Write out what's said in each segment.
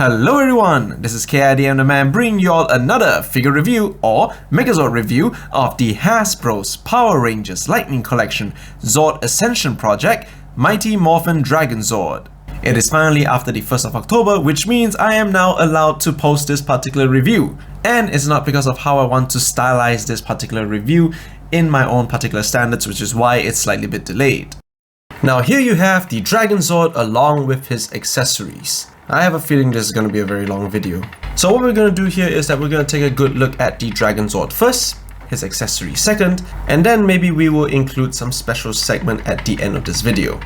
Hello everyone, this is KIDM the Man bringing you all another figure review or Megazord review of the Hasbro's Power Rangers Lightning Collection Zord Ascension project, Mighty Morphin Dragonzord. It is finally after the 1st of October, which means I am now allowed to post this particular review. And it's not because of how I want to stylize this particular review in my own particular standards, which is why it's slightly a bit delayed. Now here you have the Dragonzord along with his accessories. I have a feeling this is going to be a very long video. So what we're going to do here is that we're going to take a good look at the Dragonzord first, his accessories second, and then maybe we will include some special segment at the end of this video.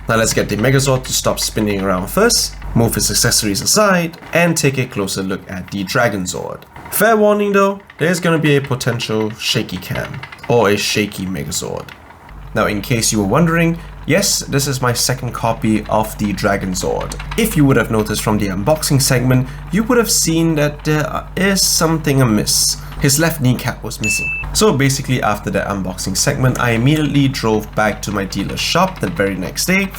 Now let's get the Megazord to stop spinning around first, move his accessories aside, and take a closer look at the Dragonzord. Fair warning though, there's going to be a potential shaky cam, or a shaky Megazord. Now in case you were wondering, yes, this is my second copy of the Dragonzord. If you would have noticed from the unboxing segment, you would have seen that there is something amiss. His left kneecap was missing. So basically after that unboxing segment, I immediately drove back to my dealer's shop the very next day,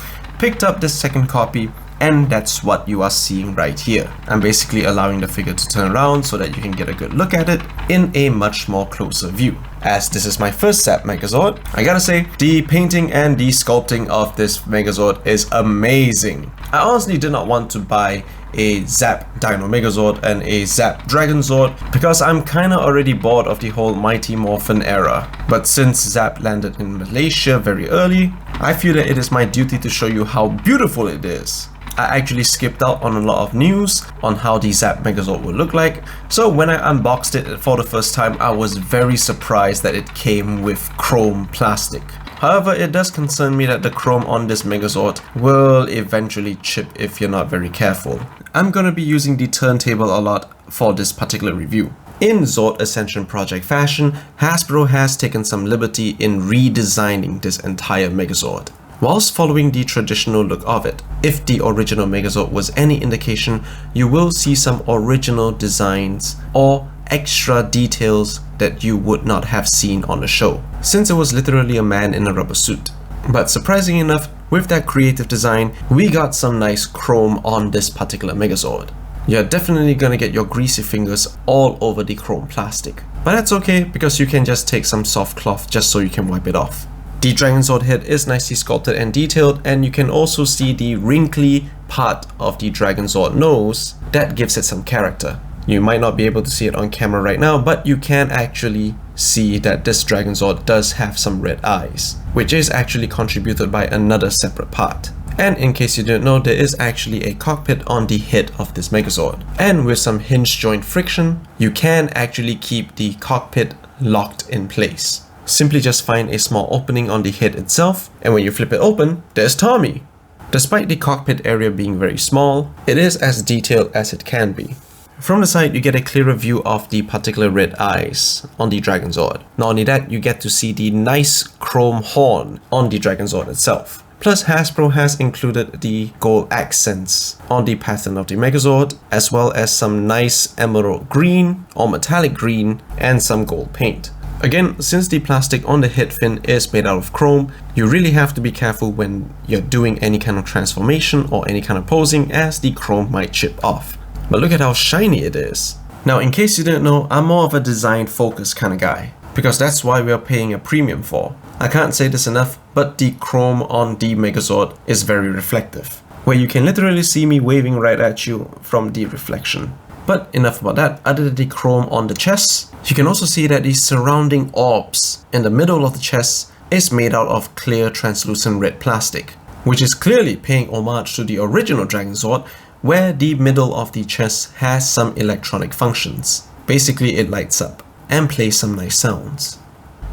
picked up the second copy, and that's what you are seeing right here. I'm basically allowing the figure to turn around so that you can get a good look at it in a much more closer view. As this is my first ZAP Megazord, I gotta say, the painting and the sculpting of this Megazord is amazing. I honestly did not want to buy a ZAP Dino Megazord and a ZAP Dragonzord because I'm kinda already bored of the whole Mighty Morphin era. But since ZAP landed in Malaysia very early, I feel that it is my duty to show you how beautiful it is. I actually skipped out on a lot of news on how the ZAP Megazord would look like, so when I unboxed it for the first time, I was very surprised that it came with chrome plastic. However, it does concern me that the chrome on this Megazord will eventually chip if you're not very careful. I'm gonna be using the turntable a lot for this particular review. In Zord Ascension project fashion, Hasbro has taken some liberty in redesigning this entire Megazord, whilst following the traditional look of it. If the original Megazord was any indication, you will see some original designs or extra details that you would not have seen on the show, since it was literally a man in a rubber suit. But surprisingly enough, with that creative design, we got some nice chrome on this particular Megazord. You're definitely gonna get your greasy fingers all over the chrome plastic. But that's okay, because you can just take some soft cloth just so you can wipe it off. The Dragonzord head is nicely sculpted and detailed, and you can also see the wrinkly part of the Dragonzord nose that gives it some character. You might not be able to see it on camera right now, but you can actually see that this Dragonzord does have some red eyes, which is actually contributed by another separate part. And in case you didn't know, there is actually a cockpit on the head of this Megazord. And with some hinge joint friction, you can actually keep the cockpit locked in place. Simply just find a small opening on the head itself, and when you flip it open, there's Tommy. Despite the cockpit area being very small, it is as detailed as it can be. From the side, you get a clearer view of the particular red eyes on the Dragonzord. Not only that, you get to see the nice chrome horn on the Dragonzord itself. Plus, Hasbro has included the gold accents on the pattern of the Megazord, as well as some nice emerald green or metallic green and some gold paint. Again, since the plastic on the head fin is made out of chrome, you really have to be careful when you're doing any kind of transformation or any kind of posing, as the chrome might chip off. But look at how shiny it is. Now, in case you didn't know, I'm more of a design focused kind of guy, because that's why we are paying a premium for. I can't say this enough, but the chrome on the Megazord is very reflective, where you can literally see me waving right at you from the reflection. But enough about that. Other than the chrome on the chest, you can also see that the surrounding orbs in the middle of the chest is made out of clear translucent red plastic, which is clearly paying homage to the original Dragonzord, where the middle of the chest has some electronic functions. Basically, it lights up and plays some nice sounds.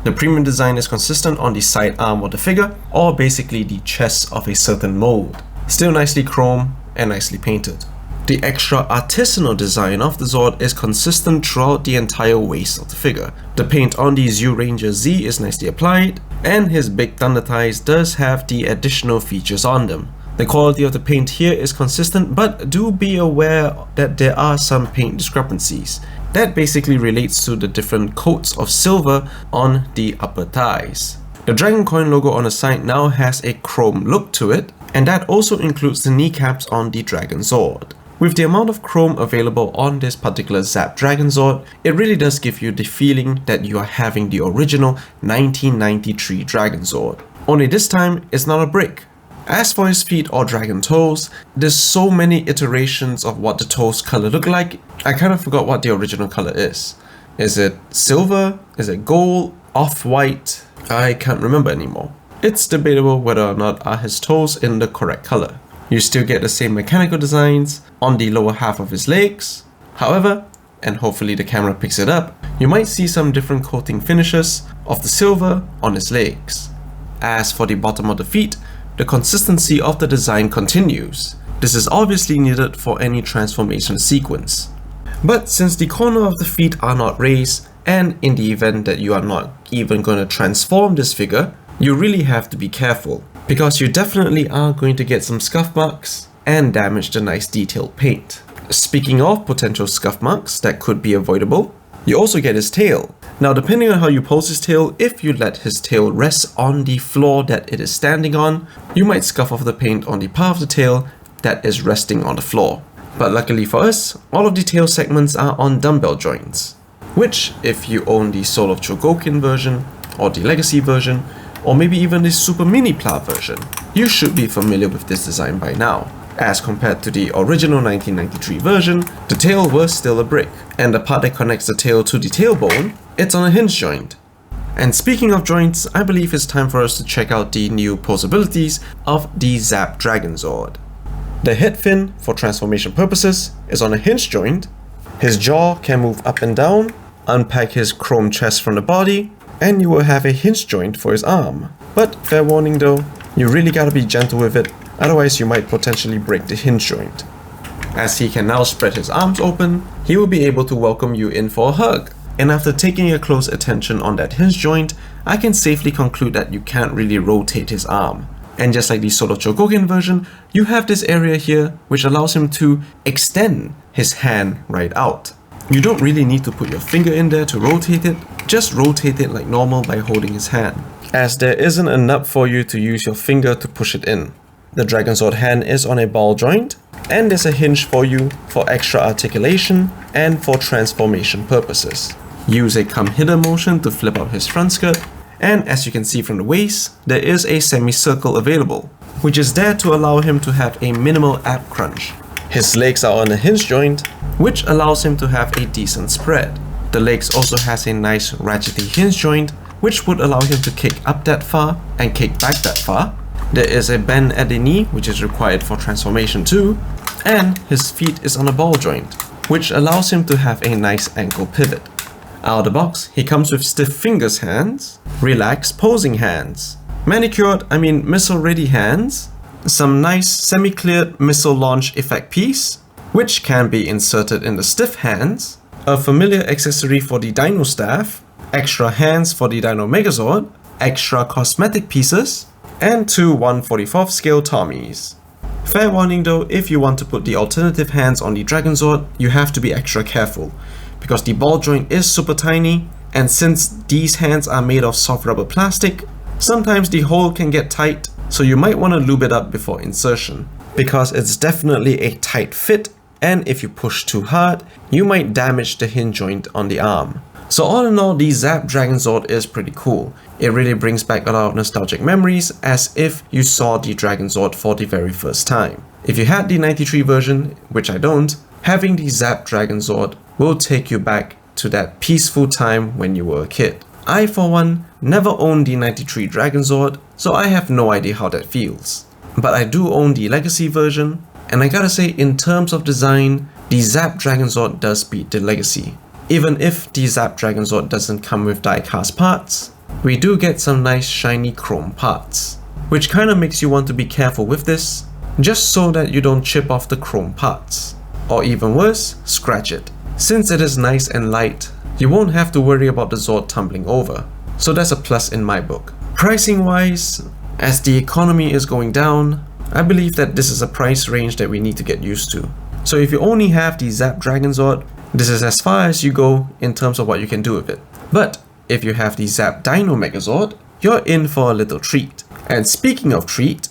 The premium design is consistent on the side arm of the figure, or basically the chest of a certain mold. Still nicely chrome and nicely painted. The extra artisanal design of the Zord is consistent throughout the entire waist of the figure. The paint on the Zyuranger Z is nicely applied, and his big thunder thighs does have the additional features on them. The quality of the paint here is consistent, but do be aware that there are some paint discrepancies. That basically relates to the different coats of silver on the upper thighs. The Dragon Coin logo on the side now has a chrome look to it, and that also includes the kneecaps on the Dragonzord. With the amount of chrome available on this particular ZAP Dragonzord, it really does give you the feeling that you are having the original 1993 Dragonzord. Only this time, it's not a brick. As for his feet or dragon toes, there's so many iterations of what the toes color look like, I kind of forgot what the original color is. Is it silver? Is it gold? Off-white? I can't remember anymore. It's debatable whether or not are his toes in the correct color. You still get the same mechanical designs on the lower half of his legs. However, and hopefully the camera picks it up, you might see some different coating finishes of the silver on his legs. As for the bottom of the feet, the consistency of the design continues. This is obviously needed for any transformation sequence. But since the corner of the feet are not raised, and in the event that you are not even going to transform this figure, you really have to be careful, because you definitely are going to get some scuff marks and damage the nice detailed paint. Speaking of potential scuff marks that could be avoidable, you also get his tail. Now depending on how you pose his tail, if you let his tail rest on the floor that it is standing on, you might scuff off the paint on the part of the tail that is resting on the floor. But luckily for us, all of the tail segments are on dumbbell joints, which if you own the Soul of Chogokin version, or the Legacy version, or maybe even the Super Mini Pla version, you should be familiar with this design by now. As compared to the original 1993 version, the tail was still a brick, and the part that connects the tail to the tailbone, it's on a hinge joint. And speaking of joints, I believe it's time for us to check out the new posabilities of the ZAP Dragonzord. The head fin, for transformation purposes, is on a hinge joint. His jaw can move up and down, unpack his chrome chest from the body, and you will have a hinge joint for his arm. But fair warning though, you really gotta be gentle with it, otherwise you might potentially break the hinge joint. As he can now spread his arms open, he will be able to welcome you in for a hug. And after taking a close attention on that hinge joint, I can safely conclude that you can't really rotate his arm. And just like the Sword of Chogokin version, you have this area here which allows him to extend his hand right out. You don't really need to put your finger in there to rotate it, just rotate it like normal by holding his hand, as there isn't a nub for you to use your finger to push it in. The Dragonzord hand is on a ball joint, and there's a hinge for you for extra articulation and for transformation purposes. Use a come hither motion to flip out his front skirt, and as you can see from the waist, there is a semicircle available, which is there to allow him to have a minimal ab crunch. His legs are on a hinge joint, which allows him to have a decent spread. The legs also has a nice ratchety hinge joint, which would allow him to kick up that far and kick back that far. There is a bend at the knee, which is required for transformation too, and his feet is on a ball joint, which allows him to have a nice ankle pivot. Out of the box, he comes with stiff fingers hands, relaxed posing hands, missile ready hands, some nice semi-cleared missile launch effect piece, which can be inserted in the stiff hands, a familiar accessory for the Dino Staff, extra hands for the Dino Megazord, extra cosmetic pieces, and two 1/44th scale Tommies. Fair warning though, if you want to put the alternative hands on the Dragonzord, you have to be extra careful, because the ball joint is super tiny, and since these hands are made of soft rubber plastic, sometimes the hole can get tight, so you might want to lube it up before insertion, because it's definitely a tight fit, and if you push too hard, you might damage the hinge joint on the arm. So all in all, the ZAP Dragonzord is pretty cool. It really brings back a lot of nostalgic memories, as if you saw the Dragonzord for the very first time. If you had the 93 version, which I don't, having the ZAP Dragonzord will take you back to that peaceful time when you were a kid. I, for one, never owned the 93 Dragonzord, so I have no idea how that feels. But I do own the Legacy version, and I gotta say, in terms of design, the ZAP Dragonzord does beat the Legacy. Even if the ZAP Dragonzord doesn't come with die-cast parts, we do get some nice shiny chrome parts, which kinda makes you want to be careful with this, just so that you don't chip off the chrome parts. Or even worse, scratch it. Since it is nice and light, you won't have to worry about the Zord tumbling over, so that's a plus in my book. Pricing wise, as the economy is going down, I believe that this is a price range that we need to get used to. So if you only have the ZAP Dragonzord, this is as far as you go in terms of what you can do with it. But if you have the ZAP Dino Megazord, you're in for a little treat. And speaking of treat,